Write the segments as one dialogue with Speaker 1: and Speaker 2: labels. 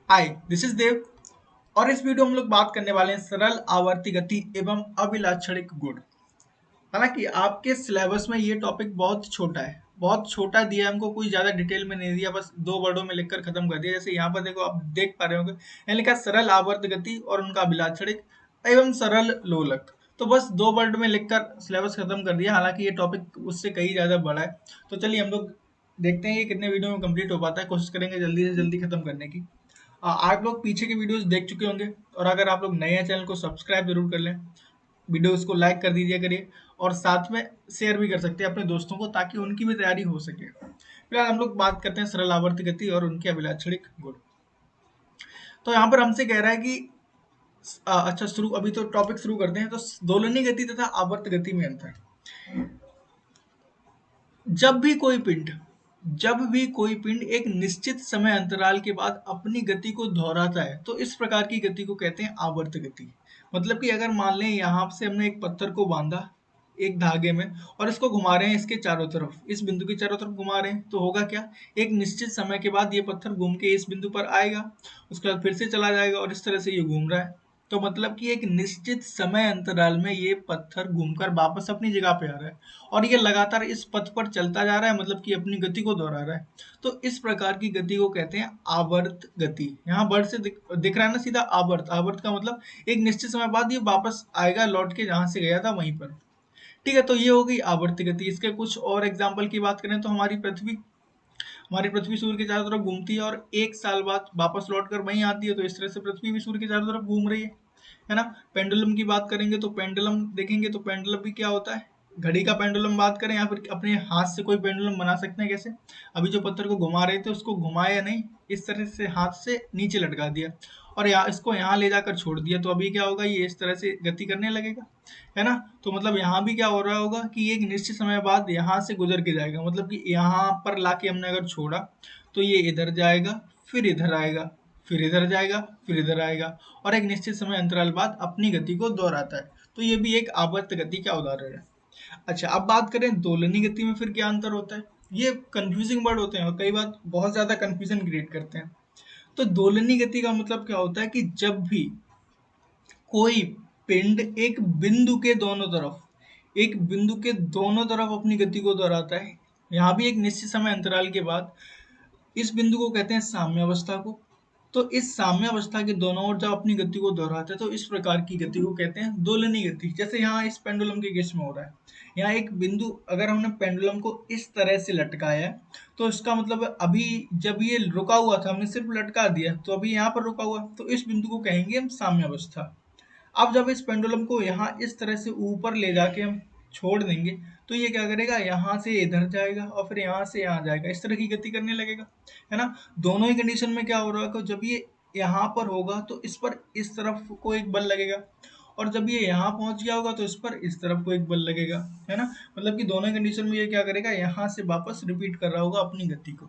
Speaker 1: Hi, this is देव। और इस video में हम लोग बात करने वाले हैं सरल आवर्ती गति एवं अभिलाक्षणिक गुण। हालांकि आपके सिलेबस में ये टॉपिक बहुत छोटा है, बहुत छोटा दिया है हमको, कोई ज्यादा डिटेल में नहीं दिया, बस दो वर्डों में लिखकर खत्म कर दिया। जैसे यहाँ पर देखो, आप देख पा रहे होंगे यहाँ लिखा सरल आवर्त गति और उनका अभिलाक्षणिक एवं सरल लोलक। तो बस दो वर्ड में लिखकर सिलेबस खत्म कर दिया। हालांकि ये टॉपिक उससे कहीं ज्यादा बड़ा है। तो चलिए हम लोग देखते हैं ये कितने वीडियो में कंप्लीट हो पाता है। कोशिश करेंगे जल्दी से जल्दी खत्म करने की। आप लोग पीछे के वीडियोस देख चुके होंगे, और अगर आप लोग नए हैं चैनल को सब्सक्राइब जरूर कर लें, वीडियोस को लाइक कर दीजिए करिए, और साथ में शेयर भी कर सकते हैं अपने दोस्तों को, ताकि उनकी भी तैयारी हो सके। फिलहाल हम लोग बात करते हैं सरल आवर्त गति और उनके अभिलाक्षणिक गुण। तो यहाँ पर हमसे कह रहा है कि अच्छा शुरू, अभी तो टॉपिक शुरू करते हैं। तो दोलनी गति तथा आवर्त गति में अंतर। जब भी कोई पिंड जब भी कोई पिंड एक निश्चित समय अंतराल के बाद अपनी गति को दोहराता है, तो इस प्रकार की गति को कहते हैं आवर्त गति। मतलब कि अगर मान लें यहाँ से हमने एक पत्थर को बांधा एक धागे में, और इसको घुमा रहे हैं इसके चारों तरफ, इस बिंदु के चारों तरफ घुमा रहे हैं, तो होगा क्या, एक निश्चित समय के बाद ये पत्थर घूम के इस बिंदु पर आएगा, उसके बाद फिर से चला जाएगा, और इस तरह से ये घूम रहा है। तो मतलब कि एक निश्चित समय अंतराल में ये पत्थर घूमकर वापस अपनी जगह पे आ रहा है, और ये लगातार इस पथ पर चलता जा रहा है, मतलब कि अपनी गति को दोहरा रहा है। तो इस प्रकार की गति को कहते हैं आवर्त गति। यहाँ वर्ड से दिख रहा है ना सीधा, आवर्त। आवर्त का मतलब एक निश्चित समय बाद ये वापस आएगा, लौट के जहां से गया था वहीं पर। ठीक है, तो ये हो गई आवर्त गति। इसके कुछ और एग्जाम्पल की बात करें तो हमारी पृथ्वी सूर्य के चारों तरफ घूमती है, और एक साल बाद वापस लौट कर वहीं आती है। तो इस तरह से पृथ्वी भी सूर्य के चारों तरफ घूम रही है ना। पेंडुलम की बात करेंगे तो पेंडुलम देखेंगे, तो पेंडुलम भी क्या होता है, घड़ी का पेंडुलम बात करें, या फिर अपने हाथ से कोई पेंडुलम बना सकते हैं। कैसे, अभी जो पत्थर को घुमा रहे थे उसको घुमाया नहीं, इस तरह से हाथ से नीचे लटका दिया, और यहाँ इसको यहाँ ले जाकर छोड़ दिया, तो अभी क्या होगा, ये इस तरह से गति करने लगेगा, है ना। तो मतलब यहाँ भी क्या हो रहा होगा कि एक निश्चित समय बाद यहाँ से गुजर के जाएगा। मतलब कि यहाँ पर लाके हमने अगर छोड़ा, तो ये इधर जाएगा, फिर इधर आएगा, फिर इधर जाएगा, फिर इधर आएगा, और एक निश्चित समय अंतराल बाद अपनी गति को दोहराता है। तो ये भी एक आवर्त गति का उदाहरण है। अच्छा, अब बात करें दोलनी गति में, फिर क्या अंतर होता है। ये कंफ्यूजिंग वर्ड होते हैं और कई बार बहुत ज्यादा कंफ्यूजन क्रिएट करते हैं। तो दोलनी गति का मतलब क्या होता है कि जब भी कोई पिंड एक बिंदु के दोनों तरफ अपनी गति को दोहराता है, यहाँ भी एक निश्चित समय अंतराल के बाद, इस बिंदु को कहते हैं साम्यावस्था को। तो इस साम्यावस्था के दोनों ओर जब अपनी गति को दोहराते हैं, तो इस प्रकार की गति को कहते हैं दोलनी गति। जैसे यहाँ इस पेंडुलम के केस में हो रहा है, यहाँ एक बिंदु, अगर हमने पेंडुलम को इस तरह से लटकाया है, तो इसका मतलब अभी जब ये रुका हुआ था, हमने सिर्फ लटका दिया, तो अभी यहाँ पर रुका हुआ, तो इस बिंदु को कहेंगे हम साम्यावस्था। अब जब इस पेंडुलम को यहाँ इस तरह से ऊपर ले जाके हम छोड़ देंगे, तो ये क्या करेगा, यहाँ से इधर जाएगा और फिर यहाँ से यहाँ जाएगा, इस तरह की गति करने लगेगा, है ना। दोनों ही कंडीशन में क्या हो रहा है कि जब ये यहाँ पर होगा तो इस पर इस तरफ को एक बल लगेगा, और जब ये यहाँ पहुंच गया होगा तो इस पर इस तरफ को एक बल लगेगा, है ना। मतलब कि दोनों कंडीशन में ये क्या करेगा, यहाँ से वापस रिपीट कर रहा होगा अपनी गति को।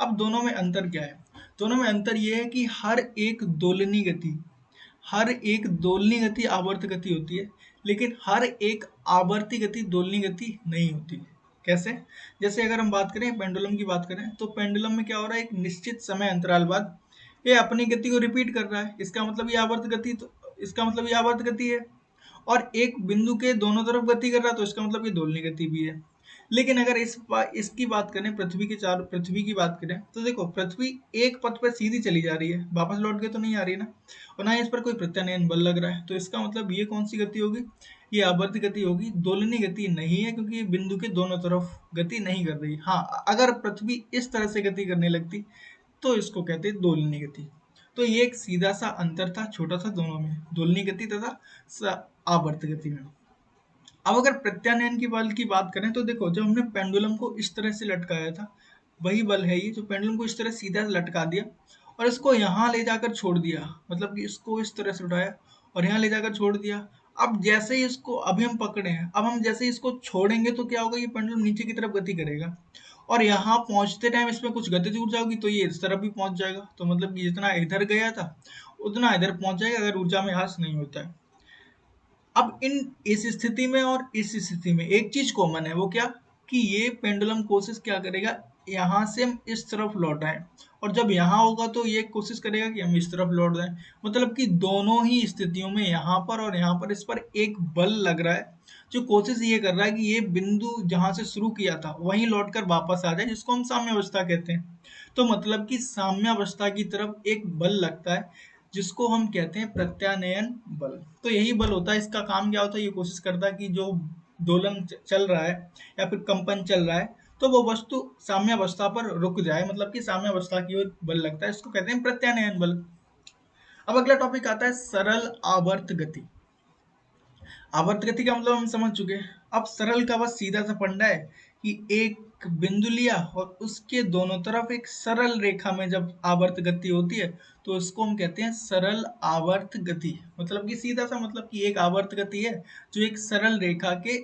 Speaker 1: अब दोनों में अंतर क्या है, दोनों में अंतर ये है कि हर एक दोलनी गति आवर्त गति होती है, लेकिन हर एक आवर्ती गति दोलनी गति नहीं होती। कैसे, जैसे अगर हम बात करें पेंडुलम की बात करें, तो पेंडुलम में क्या हो रहा है, एक निश्चित समय अंतराल बाद ये अपनी गति को रिपीट कर रहा है, इसका मतलब ये आवर्त गति है। और एक बिंदु के दोनों तरफ गति कर रहा है, तो इसका मतलब ये दोलनी गति भी है। लेकिन अगर इसकी बात करें, पृथ्वी की बात करें, तो देखो पृथ्वी एक पथ पर सीधी चली जा रही है, वापस लौट के तो नहीं आ रही है ना, और ना ही इस पर कोई प्रत्यानयन बल लग रहा है। तो इसका मतलब ये कौन सी गति होगी, ये आवर्त गति होगी, दोलनी गति नहीं है, क्योंकि ये बिंदु के दोनों तरफ गति नहीं कर रही। हाँ, अगर पृथ्वी इस तरह से गति करने लगती, तो इसको कहते हैं दोलनी गति। तो ये एक सीधा सा अंतर था, छोटा सा, दोनों में, दोलनी गति तथा आवर्त गति में। अब अगर प्रत्यानयन की बल की बात करें, तो देखो जब हमने पेंडुलम को इस तरह से लटकाया था, वही बल है ये, जो पेंडुलम को इस तरह सीधा लटका दिया और इसको यहाँ ले जाकर छोड़ दिया, मतलब कि इसको इस तरह से उठाया और यहाँ ले जाकर छोड़ दिया। अब जैसे ही इसको अभी हम पकड़े हैं, अब हम जैसे ही इसको छोड़ेंगे, तो क्या होगा, ये पेंडुलम नीचे की तरफ गति करेगा, और यहाँ पहुंचते टाइम इसमें कुछ गति ऊर्जा होगी, तो ये इस तरफ भी पहुंच जाएगा। तो मतलब कि जितना इधर गया था उतना इधर पहुंच जाएगा, अगर ऊर्जा में ह्रास नहीं होता है। अब इस स्थिति में और इस स्थिति में एक चीज कॉमन है, वो क्या, कि ये पेंडुलम कोशिश क्या करेगा, यहाँ से हम इस तरफ लौट आए, और जब यहाँ होगा तो ये कोशिश करेगा कि हम इस तरफ लौट जाएं। मतलब कि दोनों ही स्थितियों में यहाँ पर और यहाँ पर इस पर एक बल लग रहा है, जो कोशिश ये कर रहा है कि ये बिंदु जहाँ से शुरू किया था वहीं लौट कर वापस आ जाए, जिसको हम साम्यावस्था कहते हैं। तो मतलब कि साम्यावस्था की तरफ एक बल लगता है, जिसको हम कहते हैं प्रत्यानयन बल। तो यही बल होता है। इसका काम क्या होता है, ये कोशिश करता है कि जो दोलन चल रहा है या फिर कंपन चल रहा है, तो वो वस्तु साम्यावस्था पर रुक जाए, मतलब कि साम्यावस्था की ओर बल लगता है, इसको कहते हैं प्रत्यानयन बल। अब अगला टॉपिक आता है सरल आवर्त गति। आवर्त गति का मतलब हम समझ चुके हैं। अब सरल का बस सीधा सा फंडा है कि एक बिंदु लिया और उसके दोनों तरफ एक सरल रेखा में जब आवर्त गति होती है तो उसको हम कहते हैं सरल आवर्त गति। मतलब कि सीधा सा मतलब कि एक आवर्त गति है जो एक सरल रेखा के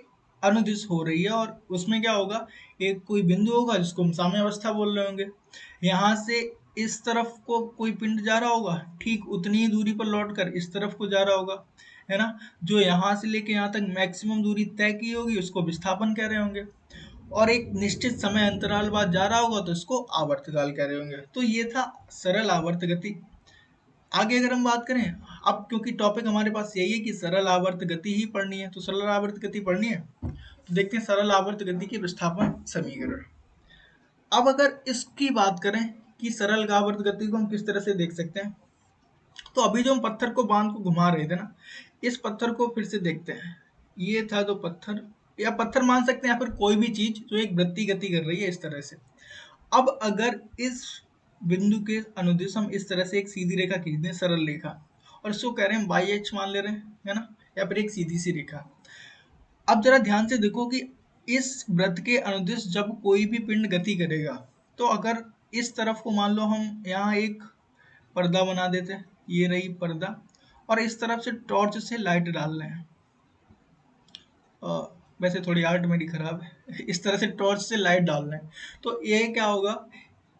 Speaker 1: अनुदिश हो रही है, और उसमें क्या होगा, एक कोई बिंदु होगा जिसको हम साम्यावस्था बोल रहे होंगे। यहाँ से इस तरफ को कोई पिंड जा रहा होगा, ठीक उतनी ही दूरी पर लौटकर इस तरफ को जा रहा होगा, है ना। जो यहाँ से लेके यहाँ तक मैक्सिमम दूरी तय की होगी उसको विस्थापन कह रहे होंगे, और एक निश्चित समय अंतराल बाद जा रहा होगा तो इसको आवर्तकाल कह रहे होंगे। तो ये था सरल आवर्त गति। आगे अगर हम बात करें, अब क्योंकि टॉपिक हमारे पास यही है कि सरल आवर्त गति ही पढ़नी है, तो सरल आवर्त गति पढ़नी है, तो देखते हैं सरल आवर्त गति के विस्थापन समीकरण। अब अगर इसकी बात करें कि सरल आवर्त गति को हम किस तरह से देख सकते हैं, तो अभी जो हम पत्थर को बांध को घुमा रहे थे ना, इस पत्थर को फिर से देखते हैं। ये था जो पत्थर, या पत्थर मान सकते हैं या फिर कोई भी चीज जो एक वृत्ति गति कर रही है इस तरह से। अब अगर इस बिंदु के अनुदिश हम इस तरह से एक सीधी रेखा खींच दें, सरल रेखा, और इसको कह रहे हैं वाई एच मान ले रहे हैं, है ना, या फिर एक सीधी सी रेखा। अब जरा ध्यान से देखो कि इस वृत्त के अनुदिश जब कोई भी पिंड गति करेगा, तो अगर इस तरफ को मान लो हम यहाँ एक पर्दा बना देते हैं, ये रही पर्दा, और इस तरफ से टॉर्च से लाइट डाल रहे हैं। वैसे थोड़ी आर्ट मेरी खराब है इस तरह से टॉर्च से लाइट डाल रहे हैं, तो ये क्या होगा,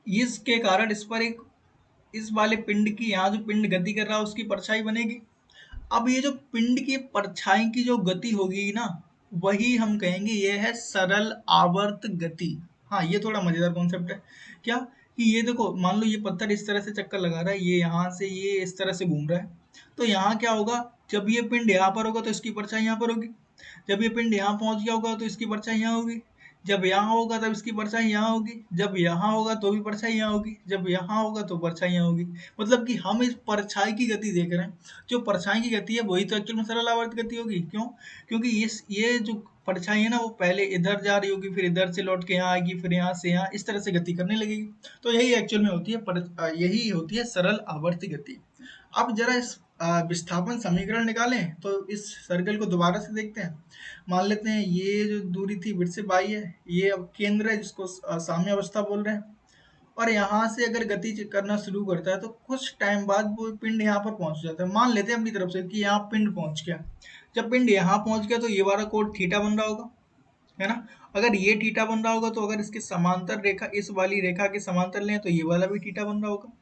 Speaker 1: इसके कारण इस पर एक, इस वाले पिंड की, यहाँ जो पिंड गति कर रहा है उसकी परछाई बनेगी। अब ये जो पिंड की परछाई की जो गति होगी ना, वही हम कहेंगे ये है सरल आवर्त गति। हाँ, ये थोड़ा मजेदार कॉन्सेप्ट है। क्या कि ये देखो, मान लो ये पत्थर इस तरह से चक्कर लगा रहा है, ये यहाँ से ये इस तरह से घूम रहा है, तो यहाँ क्या होगा, जब ये पिंड यहाँ पर होगा तो इसकी परछाई यहाँ पर होगी, जब ये पिंड यहाँ पहुंच गया होगा तो इसकी परछाई यहाँ होगी, जब यहाँ होगा तब इसकी परछाई यहाँ होगी, जब यहाँ होगा तो भी परछाई यहाँ होगी, जब यहाँ होगा तो परछाई यहाँ होगी। मतलब कि हम इस परछाई की गति देख रहे हैं, जो परछाई की गति है वही तो एक्चुअल में सरल आवर्त गति होगी। क्यों? क्योंकि ये जो परछाई है ना, वो पहले इधर जा रही होगी, फिर इधर से लौट के यहाँ आएगी, फिर यहाँ से यहाँ इस तरह से गति करने लगेगी। तो यही एक्चुअल में होती है यही होती है सरल आवर्त गति। अब जरा इस विस्थापन समीकरण निकालें तो इस सर्कल को दोबारा से देखते हैं। मान लेते हैं ये जो दूरी थी फिर से बाई है, ये अब केंद्र है जिसको साम्य अवस्था बोल रहे हैं, और यहाँ से अगर गति करना शुरू करता है तो कुछ टाइम बाद वो पिंड यहाँ पर पहुंच जाता है। मान लेते हैं अपनी तरफ से कि यहाँ पिंड पहुंच गया। जब पिंड यहाँ पहुंच गया तो ये वाला कोण थीटा बन रहा होगा, है ना। अगर ये थीटा बन रहा होगा तो अगर इसके समांतर रेखा इस वाली रेखा के समांतर लें तो ये वाला भी थीटा बन रहा होगा,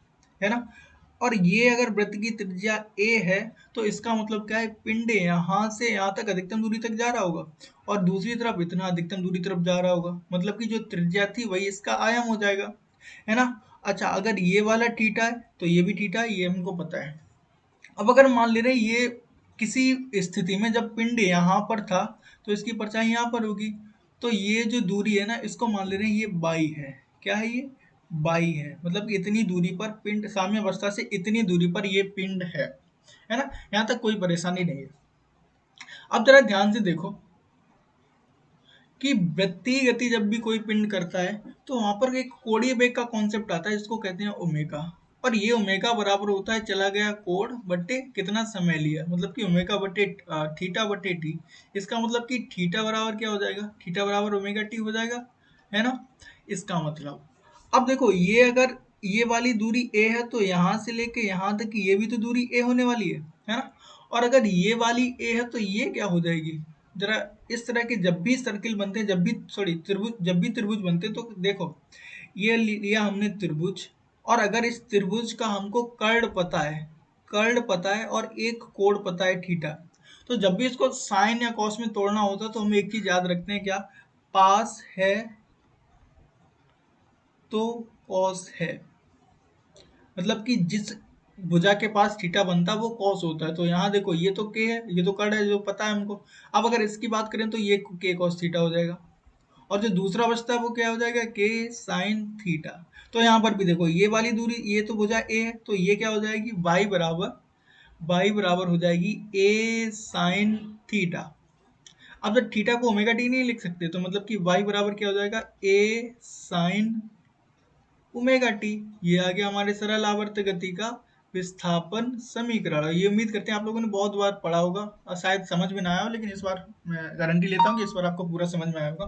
Speaker 1: है ना। और ये अगर वृत्त की त्रिज्या a है तो इसका मतलब क्या है, पिंड यहाँ से यहाँ तक अधिकतम दूरी तक जा रहा होगा, और दूसरी तरफ इतना अधिकतम दूरी तरफ जा रहा होगा। मतलब कि जो त्रिज्या थी वही इसका आयाम हो जाएगा, है ना। अच्छा, अगर ये वाला थीटा है तो ये भी थीटा है, ये हमको पता है। अब अगर मान ले रहे हैं ये किसी स्थिति में जब पिंड यहाँ पर था तो इसकी परछाई यहाँ पर होगी, तो ये जो दूरी है ना, इसको मान ले रहे हैं ये बाई है। क्या है ये? बाई है। मतलब कि इतनी दूरी पर पिंड, साम्य अवस्था से इतनी दूरी पर ये पिंड है ना। यहाँ तक कोई परेशानी नहीं है। अब जरा ध्यान से देखो कि वृत्तीय गति जब भी कोई पिंड करता है तो वहां पर एक कोणीय वेग का कॉन्सेप्ट आता है, जिसको कहते हैं ओमेगा। और ये ओमेगा बराबर होता है चला गया कोण बट्टे कितना समय लिया, मतलब कि ओमेगा बट्टे थीटा बट्टे टी। इसका मतलब कि थीटा बराबर क्या हो जाएगा, थीटा बराबर ओमेगा टी हो जाएगा, है ना। इसका मतलब अब देखो, ये अगर ये वाली दूरी a है तो यहाँ से लेके यहाँ तक की ये भी तो दूरी a होने वाली है ना। और अगर ये वाली a है तो ये क्या हो जाएगी, जरा इस तरह के जब भी सर्किल बनते हैं, जब भी सॉरी त्रिभुज, जब भी त्रिभुज बनते हैं तो देखो, ये लिया हमने त्रिभुज, और अगर इस त्रिभुज का हमको कर्ण पता है और एक कोण पता है थीटा, तो जब भी इसको साइन या कॉस में तोड़ना होता है तो हम एक चीज याद रखते हैं, क्या? पास है तो कॉस है, मतलब कि जिस भुजा के पास थीटा बनता है वो कॉस होता है। तो यहाँ देखो ये तो के है, ये तो कर्ण है जो पता है हमको। अब अगर इसकी बात करें तो ये के कॉस थीटा हो जाएगा, और जो दूसरा बचता है वो क्या हो जाएगा, के साइन थीटा। तो यहाँ पर भी देखो ये वाली दूरी, ये तो भुजा ए है, तो ये क्या हो जाएगी, वाई बराबर हो जाएगी ए साइन थीटा। अब जब थीटा को ओमेगा टी नहीं लिख सकते, तो मतलब कि वाई बराबर क्या हो जाएगा, ए साइन ओमेगा टी। ये आ गया हमारे सरल आवर्त गति का विस्थापन समीकरण। ये उम्मीद करते हैं आप लोगों ने बहुत बार पढ़ा होगा और शायद समझ में ना आया हो, लेकिन इस बार मैं गारंटी लेता हूँ कि इस बार आपको पूरा समझ में आया होगा।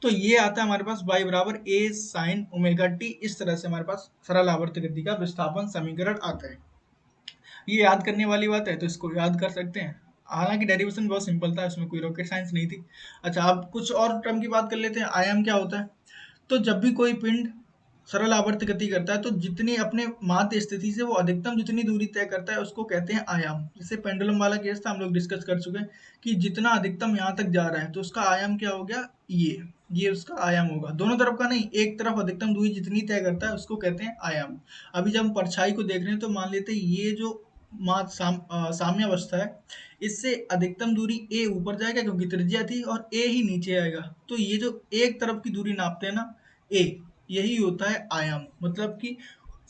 Speaker 1: तो ये आता है हमारे पास y बराबर a साइन ओमेगा टी। इस तरह से हमारे पास सरल आवर्त गति का विस्थापन समीकरण आता है। ये याद करने वाली बात है, तो इसको याद कर सकते हैं। हालांकि डेरिवेशन बहुत सिंपल था, इसमें कोई रॉकेट साइंस नहीं थी। अच्छा, अब कुछ और टर्म की बात कर लेते हैं। आयाम क्या होता है? तो जब भी कोई पिंड सरल आवर्त गति करता है, तो जितनी अपने माध्य स्थिति से वो अधिकतम जितनी दूरी तय करता है उसको कहते हैं आयाम। जैसे पेंडुलम वाला केस था, हम लोग डिस्कस कर चुके हैं कि जितना अधिकतम यहाँ तक जा रहा है तो उसका आयाम क्या हो गया, ये उसका आयाम होगा। दोनों तरफ का नहीं, एक तरफ अधिकतम दूरी जितनी तय करता है उसको कहते हैं आयाम। अभी जब हम परछाई को देख रहे हैं तो मान लेते हैं ये जो साम्य अवस्था है, इससे अधिकतम दूरी ए ऊपर जाएगा क्योंकि त्रिज्या थी, और ए ही नीचे आएगा। तो ये जो एक तरफ की दूरी नापते हैं ना, ए, यही होता है आयाम। मतलब कि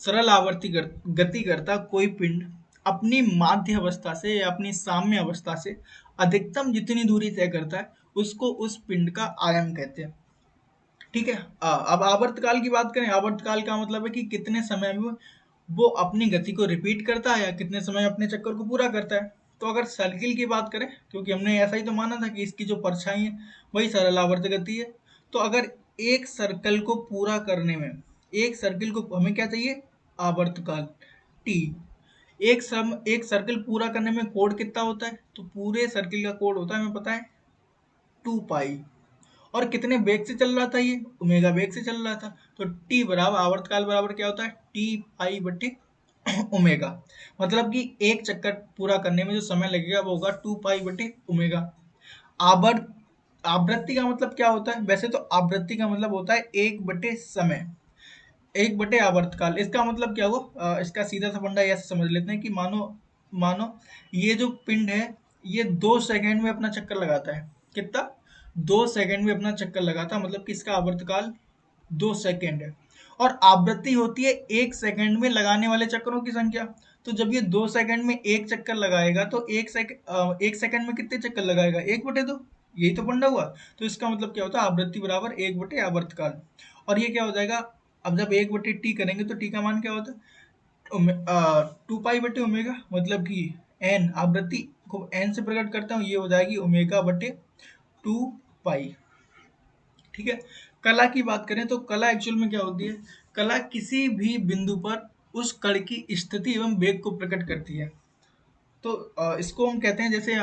Speaker 1: सरल आवर्ती गति करता कोई पिंड अपनी माध्य अवस्था से या अपनी साम्य अवस्था से अधिकतम जितनी दूरी तय करता है उसको उस पिंड का आयाम कहते हैं। ठीक है। अब आवर्तकाल की बात करें। आवर्तकाल का मतलब है कि कितने समय में वो अपनी गति को रिपीट करता है या कितने समय अपने चक्कर को पूरा करता है। तो अगर सर्किल की बात करें, क्योंकि हमने ऐसा ही तो माना था कि इसकी जो परछाई है वही सरल आवर्त गति है, तो अगर एक सर्कल को पूरा करने में, एक सर्किल को हमें क्या चाहिए, आवर्तकाल टी। एक सर्किल पूरा करने में कोण कितना होता है, तो पूरे सर्किल का कोण होता है हमें पता है 2 पाई। और कितने वेग से चल रहा था, ये ओमेगा वेग से चल रहा था। तो टी बराबर आवर्तकाल बराबर क्या होता है, टी पाई बटे ओमेगा। मतलब कि एक चक्कर पूरा करने में जो समय लगेगा वो होगा 2 पाई बटे ओमेगा। आवर्त आवृत्ति का मतलब क्या होता है, वैसे तो आवृत्ति का मतलब होता है 1/समय, 1/आवर्तकाल। इसका मतलब क्या हुआ, इसका सीधा सा फंडा ऐसे समझ लेते हैं कि मानो मानो ये जो पिंड है ये 2 सेकंड में अपना चक्कर लगाता है। कितना, 2 सेकंड में अपना चक्कर लगाता है, मतलब कि इसका आवर्तकाल 2 सेकंड है। और आवृत्ति होती है 1 सेकंड में लगाने वाले चक्करों की संख्या। तो जब ये 2 सेकंड में एक चक्कर लगाएगा तो 1 सेकंड में कितने चक्कर लगाएगा, 1/2। यही तो फंडा हुआ। तो इसका मतलब क्या होता है, आवृत्ति बराबर 1/आवर्तकाल। और ये क्या हो जाएगा, अब जब 1/t करेंगे तो टी का मान क्या होता है, 2 पाई बटे ओमेगा। मतलब कि एन, आवृत्ति को एन से प्रकट करता हूँ, ये हो जाएगी ओमेगा/2 पाई। ठीक है। कला की बात करें तो कला एक्चुअल में क्या होती है, कला किसी भी बिंदु पर उस कण की स्थिति एवं वेग को प्रकट करती है। तो इसको हम कहते हैं, जैसे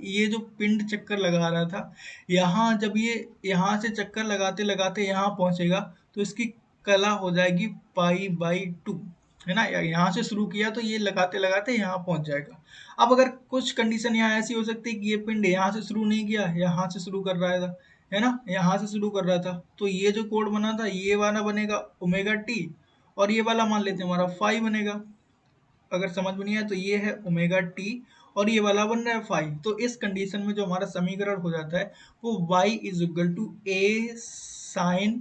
Speaker 1: ये जो पिंड चक्कर लगा रहा था, यहाँ जब ये यहाँ से चक्कर लगाते लगाते यहाँ पहुंचेगा तो इसकी कला हो जाएगी पाई/2, है ना। यहाँ से शुरू किया तो ये लगाते लगाते यहाँ पहुंच जाएगा। अब अगर कुछ कंडीशन यहाँ ऐसी हो सकती है कि ये पिंड यहाँ से शुरू नहीं किया, यहाँ से शुरू कर रहा था, है ना, यहाँ से शुरू कर रहा था, तो ये जो कोण बना था ये वाला बनेगा ओमेगा/t, और ये वाला मान लेते हैं हमारा फाई बनेगा। अगर समझ में नहीं आया तो ये है ओमेगा/t और ये वाला बन रहा है फाई। तो इस कंडीशन में जो हमारा समीकरण हो जाता है वो y is to A sine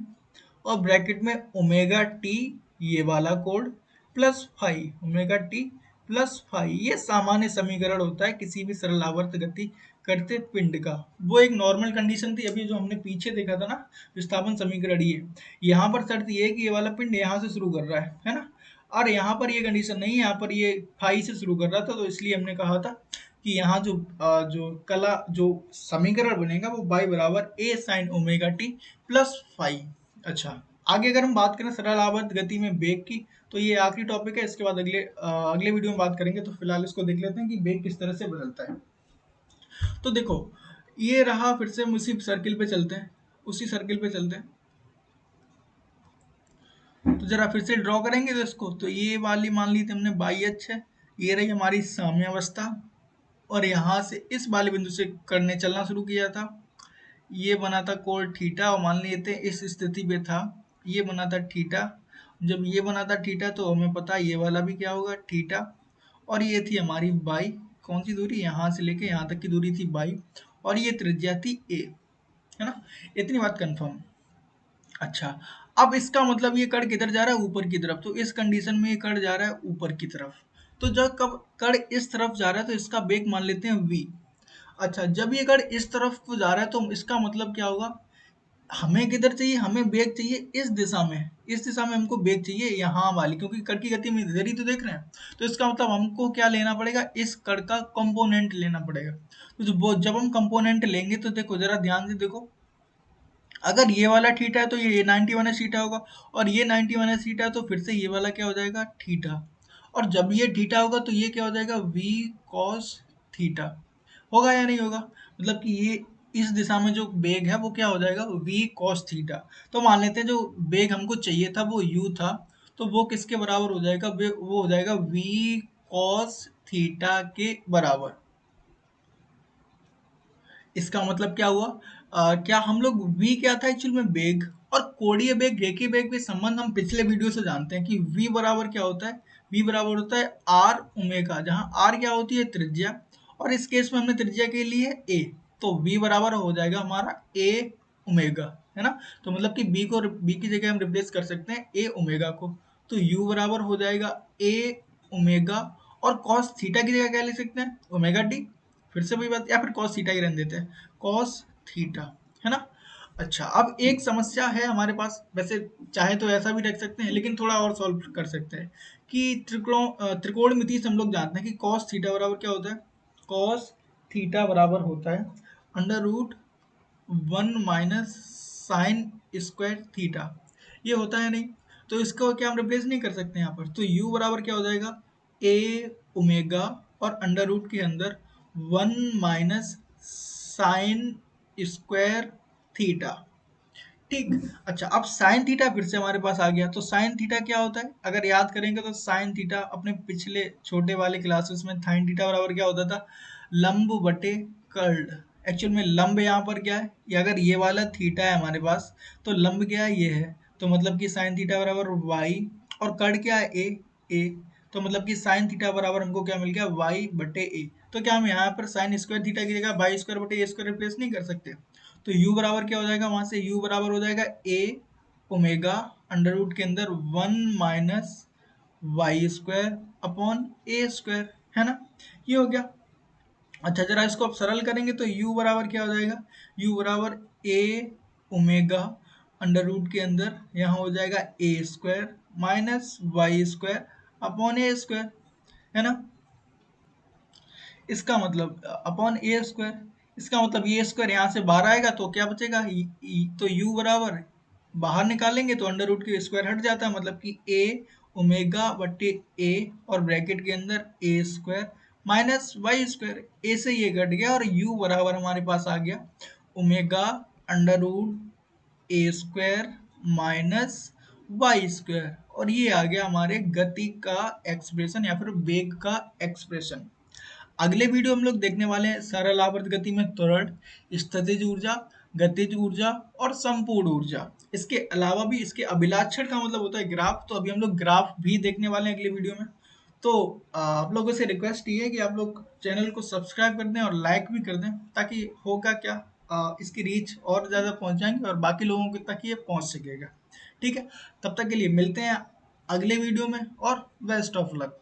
Speaker 1: और ब्रैकेट में ओमेगा/t, ये वाला कोड, प्लस फाई, ओमेगा/t प्लस फाई। ये सामान्य समीकरण होता है किसी भी सरल आवर्त गति करते पिंड का। वो एक नॉर्मल कंडीशन थी, अभी जो हमने पीछे देखा था ना विस्थापन समीकरण, ये यहाँ पर शर्त ये है कि ये वाला पिंड यहाँ से शुरू कर रहा है ना। और यहाँ पर ये कंडीशन नहीं है, यहाँ पर ये फाई से शुरू कर रहा था, तो इसलिए हमने कहा था कि यहाँ जो समीकरण बनेगा वो y बराबर a sine omega T plus phi. अच्छा, आगे अगर हम बात करें सरल आवर्त गति में वेग की, तो ये आखिरी टॉपिक है। इसके बाद अगले वीडियो में बात करेंगे। तो फिलहाल इसको देख लेते हैं कि वेग किस तरह से बदलता है। तो देखो ये रहा, फिर से हम उसी सर्किल पे चलते हैं, उसी सर्किल पे चलते हैं। तो जरा फिर से ड्रॉ करेंगे तो इसको, तो ये वाली मान ली थी हमने बाई अक्ष है, ये रही हमारी साम्यावस्था, और यहाँ से इस वाले बिंदु से करने चलना शुरू किया था, ये बना था कोण थीटा, और मान लिए थे इस स्थिति पे था ये बना था थीटा, जब ये बना था थीटा तो हमें पता है ये वाला भी क्या होगा थीटा, और ये थी हमारी बाई, कौन सी दूरी, यहाँ से लेके यहाँ तक की दूरी थी बाई, और ये त्रिज्या थी ए, है ना। इतनी बात कंफर्म। अच्छा, अब इसका मतलब ये कण किधर जा रहा है, ऊपर की तरफ, तो इस कंडीशन में ये कण जा रहा है ऊपर की तरफ। तो जब कब कण इस तरफ जा रहा है तो इसका वेग मान लेते हैं v। अच्छा, जब ये कण इस तरफ को जा रहा है तो इसका मतलब क्या होगा, हमें किधर चाहिए, हमें वेग चाहिए इस दिशा में, इस दिशा में हमको वेग चाहिए यहाँ वाली, क्योंकि कण की गति में इधर ही तो देख रहे हैं। तो इसका मतलब हमको क्या लेना पड़ेगा, इस कण का कंपोनेंट लेना पड़ेगा। तो जब हम कंपोनेंट लेंगे तो देखो जरा ध्यान से देखो, अगर ये वाला थीटा है तो ये 90 माइनस थीटा होगा, और ये 90 माइनस थीटा है तो फिर से ये वाला क्या हो जाएगा थीटा, और जब ये थीटा होगा तो ये क्या हो जाएगा v cos थीटा, होगा या नहीं होगा, मतलब कि ये इस दिशा में जो वेग है वो क्या हो जाएगा v cos थीटा। तो मान लेते हैं जो वेग हमको चाहिए था वो u था, तो वो किसके बराबर हो जाएगा, वो हो जाएगा v cos थीटा के बराबर। इसका मतलब क्या हुआ, क्या हम लोग v क्या था एक्चुअल में वेग, और कोणीय वेग रेखीय वेग के संबंध हम पिछले वीडियो से जानते हैं कि v बराबर क्या होता है, v बराबर होता है r ओमेगा, जहाँ r क्या होती है त्रिज्या, और इस केस में हमने त्रिज्या के लिए a, तो v बराबर हो जाएगा हमारा a ओमेगा, है ना। तो मतलब कि b की जगह हम रिप्लेस कर सकते हैं a ओमेगा को, तो u बराबर हो जाएगा a ओमेगा, और cos थीटा की जगह क्या ले सकते हैं ओमेगा टी, फिर से वही बात, या फिर cos थीटा ही रहने देते हैं cos थीटा, है ना। अच्छा, अब एक समस्या है हमारे पास, वैसे चाहे तो ऐसा भी रख सकते हैं लेकिन थोड़ा और सॉल्व कर सकते हैं कि त्रिकोणमिति से हम लोग जानते हैं कि cos थीटा बराबर क्या होता है, cos थीटा बराबर होता है under root 1 sine square theta, ये होता है नहीं, तो इसको क्या हम रिप्लेस नहीं कर सकते यहाँ पर, तो u बराबर क्या हो जाएगा a ओमेगा, और अंडर रूट के अंदर 1 साइन स्क्वायर थीटा। ठीक। अच्छा, अब साइन थीटा फिर से हमारे पास आ गया, तो साइन थीटा क्या होता है, अगर याद करेंगे तो साइन थीटा अपने पिछले छोटे वाले क्लासेस में साइन थीटा बराबर क्या होता था, लंब बटे कर्ल। एक्चुअल में लंब यहाँ पर क्या है, ये अगर ये वाला थीटा है हमारे पास, तो लंब क्या है, ये है, तो मतलब कि साइन थीटा बराबर वाई, और कर्ल क्या है ए, तो मतलब कि साइन थीटा बराबर हमको क्या मिल गया वाई बटे ए, तो क्या हम यहाँ पर साइन स्क्वायर थीटा की जगह वाई स्क्वायर बटे ए स्क्वायर रिप्लेस नहीं कर सकते, तो u बराबर क्या हो जाएगा, वहां से u बराबर हो जाएगा a ओमेगा अंडर रूट के अंदर 1 - Y square upon A square, है ना, ये हो गया। अच्छा, जरा इसको आप सरल करेंगे तो u बराबर क्या हो जाएगा, u बराबर a ओमेगा अंडर रूट के अंदर यहाँ हो जाएगा A square minus Y square upon A square, है ना। इसका मतलब अपॉन ए स्क्वायर, इसका मतलब ये स्क्वायर यहाँ से बाहर आएगा तो क्या बचेगा, तो u बराबर बाहर निकालेंगे तो अंडर रूट के स्क्वायर हट जाता है, मतलब कि a ओमेगा बटे a, और ब्रैकेट के अंदर ए स्क्वायर माइनस वाई स्क्वायर, ए से ये घट गया और u बराबर हमारे पास आ गया ओमेगा अंडर रूट ए स्क्वायर माइनस वाई स्क्वायर, और ये आ गया हमारे गति का एक्सप्रेशन या फिर वेग का एक्सप्रेशन। अगले वीडियो हम लोग देखने वाले हैं सरल आवर्त गति में त्वरण, स्थितिज ऊर्जा, गतिज ऊर्जा और संपूर्ण ऊर्जा। इसके अलावा भी इसके अभिलाक्षण का मतलब होता है ग्राफ, तो अभी हम लोग ग्राफ भी देखने वाले हैं अगले वीडियो में। तो आप लोगों से रिक्वेस्ट ये है कि आप लोग चैनल को सब्सक्राइब कर दें और लाइक भी कर दें, ताकि होगा क्या, इसकी रीच और ज़्यादा पहुंच जाएंगे और बाकी लोगों के तक ये पहुंच सकेगा। ठीक है, तब तक के लिए मिलते हैं अगले वीडियो में, और बेस्ट ऑफ लक।